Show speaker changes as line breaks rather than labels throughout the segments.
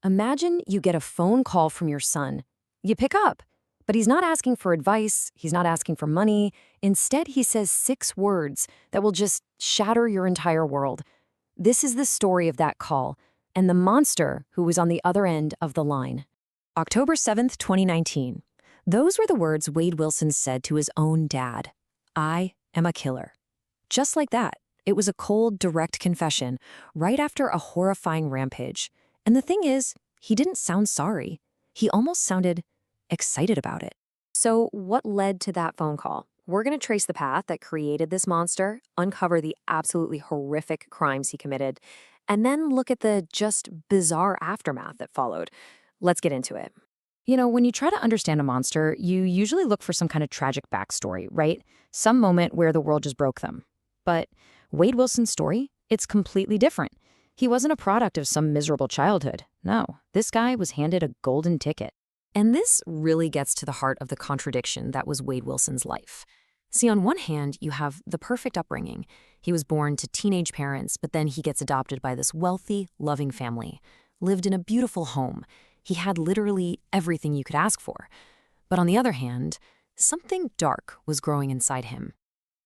Imagine you get a phone call from your son. You pick up, but he's not asking for advice, he's not asking for money. Instead, he says 6 words that will just shatter your entire world. This is the story of that call and the monster who was on the other end of the line. October 7th, 2019. Those were the words Wade Wilson said to his own dad. "I am a killer." Just like that. It was a cold, direct confession right after a horrifying rampage. And the thing is, he didn't sound sorry. He almost sounded excited about it. So, what led to that phone call? We're going to trace the path that created this monster, uncover the absolutely horrific crimes he committed, and then look at the just bizarre aftermath that followed. Let's get into it. When you try to understand a monster, you usually look for some kind of tragic backstory, right? Some moment where the world just broke them. But Wade Wilson's story, it's completely different. He wasn't a product of some miserable childhood. No, this guy was handed a golden ticket. And this really gets to the heart of the contradiction that was Wade Wilson's life. See, on one hand, you have the perfect upbringing. He was born to teenage parents, but then he gets adopted by this wealthy, loving family, lived in a beautiful home. He had literally everything you could ask for. But on the other hand, something dark was growing inside him.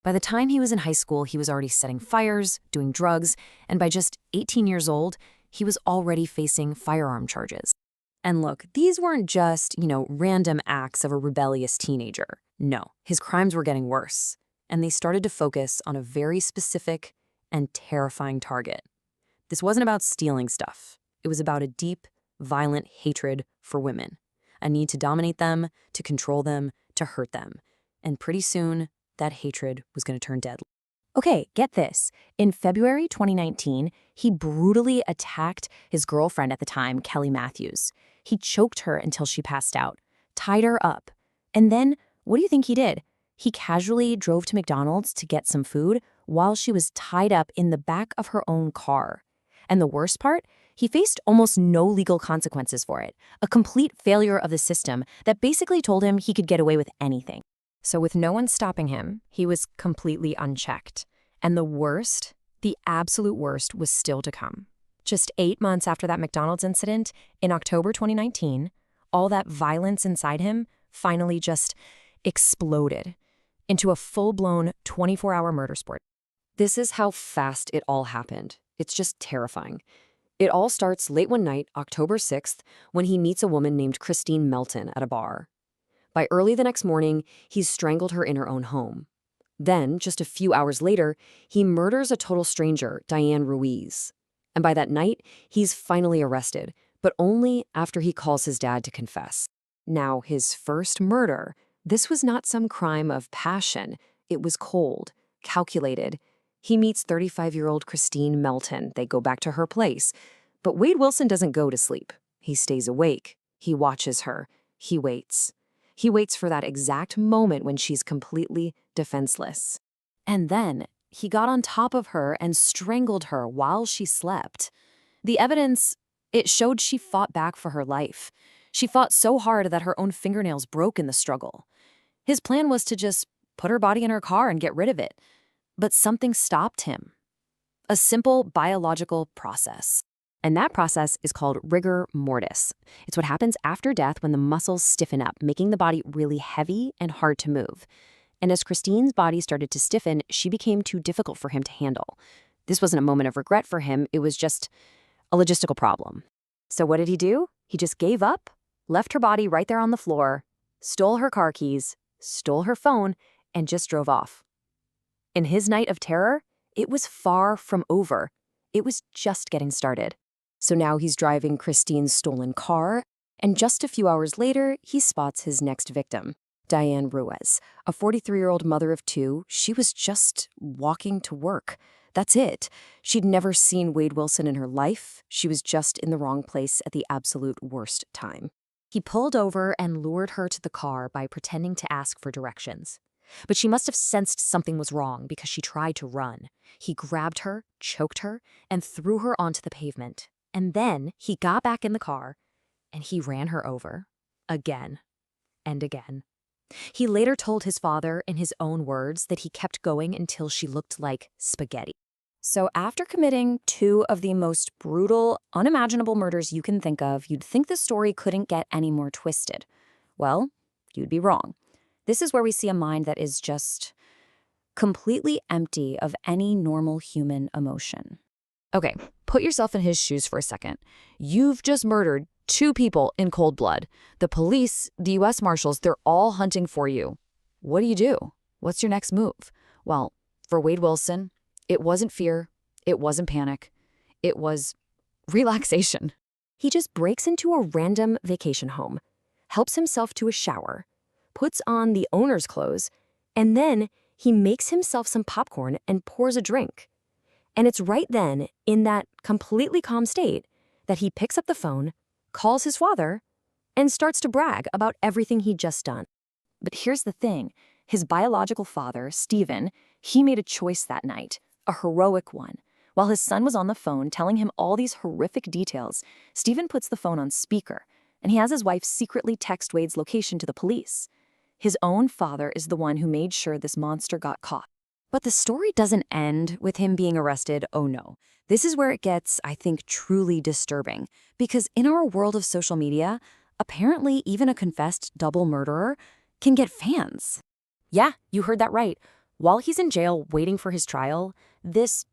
By the time he was in high school, he was already setting fires, doing drugs, and by just 18 years old, he was already facing firearm charges. And look, these weren't just, random acts of a rebellious teenager. No, his crimes were getting worse, and they started to focus on a very specific and terrifying target. This wasn't about stealing stuff. It was about a deep, violent hatred for women, a need to dominate them, to control them, to hurt them. And pretty soon, that hatred was going to turn deadly. Okay, get this. In February 2019, he brutally attacked his girlfriend at the time, Kelly Matthews. He choked her until she passed out, tied her up. And then, what do you think he did? He casually drove to McDonald's to get some food while she was tied up in the back of her own car. And the worst part? He faced almost no legal consequences for it, a complete failure of the system that basically told him he could get away with anything. So with no one stopping him, he was completely unchecked. And the worst, the absolute worst, was still to come. Just 8 months after that McDonald's incident, in October 2019, all that violence inside him finally just exploded into a full-blown 24-hour murder spree. This is how fast it all happened. It's just terrifying. It all starts late one night, October 6th, when he meets a woman named Christine Melton at a bar. By early the next morning, he's strangled her in her own home. Then, just a few hours later, he murders a total stranger, Diane Ruiz. And by that night, he's finally arrested, but only after he calls his dad to confess. Now, his first murder, this was not some crime of passion. It was cold, calculated. He meets 35-year-old Christine Melton. They go back to her place. But Wade Wilson doesn't go to sleep. He stays awake. He watches her. He waits. He waits for that exact moment when she's completely defenseless. And then he got on top of her and strangled her while she slept. The evidence, it showed she fought back for her life. She fought so hard that her own fingernails broke in the struggle. His plan was to just put her body in her car and get rid of it. But something stopped him. A simple biological process. And that process is called rigor mortis. It's what happens after death when the muscles stiffen up, making the body really heavy and hard to move. And as Christine's body started to stiffen, she became too difficult for him to handle. This wasn't a moment of regret for him. It was just a logistical problem. So what did he do? He just gave up, left her body right there on the floor, stole her car keys, stole her phone, and just drove off. In his night of terror, it was far from over. It was just getting started. So now he's driving Christine's stolen car, and just a few hours later, he spots his next victim, Diane Ruiz, a 43-year-old mother of 2. She was just walking to work. That's it. She'd never seen Wade Wilson in her life. She was just in the wrong place at the absolute worst time. He pulled over and lured her to the car by pretending to ask for directions. But she must have sensed something was wrong because she tried to run. He grabbed her, choked her, and threw her onto the pavement. And then he got back in the car and he ran her over again and again. He later told his father in his own words that he kept going until she looked like spaghetti. So after committing two of the most brutal, unimaginable murders you can think of, you'd think the story couldn't get any more twisted. Well, you'd be wrong. This is where we see a mind that is just completely empty of any normal human emotion. Okay, put yourself in his shoes for a second. You've just murdered two people in cold blood. The police, the U.S. Marshals, they're all hunting for you. What do? What's your next move? Well, for Wade Wilson, it wasn't fear, it wasn't panic, it was relaxation. He just breaks into a random vacation home, helps himself to a shower, puts on the owner's clothes, and then he makes himself some popcorn and pours a drink. And it's right then, in that completely calm state, that he picks up the phone, calls his father, and starts to brag about everything he'd just done. But here's the thing. His biological father, Stephen, he made a choice that night, a heroic one. While his son was on the phone telling him all these horrific details, Stephen puts the phone on speaker, and he has his wife secretly text Wade's location to the police. His own father is the one who made sure this monster got caught. But the story doesn't end with him being arrested, oh no. This is where it gets, I think, truly disturbing. Because in our world of social media, apparently even a confessed double murderer can get fans. Yeah, you heard that right. While he's in jail waiting for his trial, this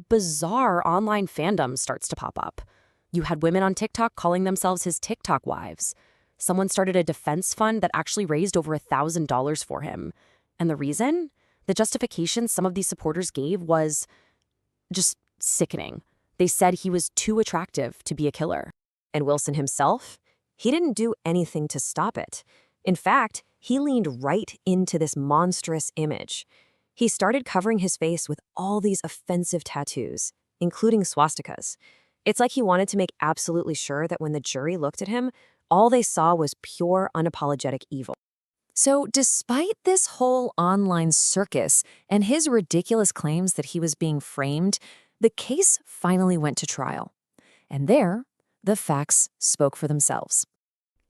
bizarre online fandom starts to pop up. You had women on TikTok calling themselves his TikTok wives. Someone started a defense fund that actually raised over $1,000 for him. And the reason? The justification some of these supporters gave was just sickening. They said he was too attractive to be a killer. And Wilson himself? He didn't do anything to stop it. In fact, he leaned right into this monstrous image. He started covering his face with all these offensive tattoos, including swastikas. It's like he wanted to make absolutely sure that when the jury looked at him, all they saw was pure, unapologetic evil. So despite this whole online circus and his ridiculous claims that he was being framed, the case finally went to trial. And there, the facts spoke for themselves.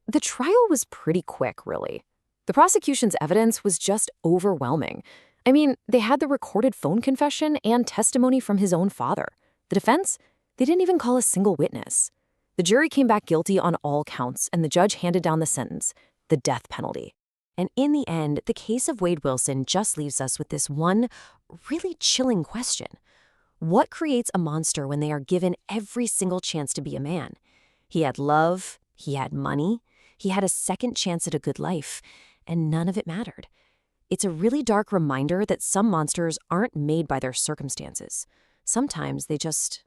The trial was pretty quick, really. The prosecution's evidence was just overwhelming. I mean, they had the recorded phone confession and testimony from his own father. The defense? They didn't even call a single witness. The jury came back guilty on all counts, and the judge handed down the sentence, the death penalty. And in the end, the case of Wade Wilson just leaves us with this one really chilling question. What creates a monster when they are given every single chance to be a man? He had love, he had money, he had a second chance at a good life, and none of it mattered. It's a really dark reminder that some monsters aren't made by their circumstances. Sometimes they just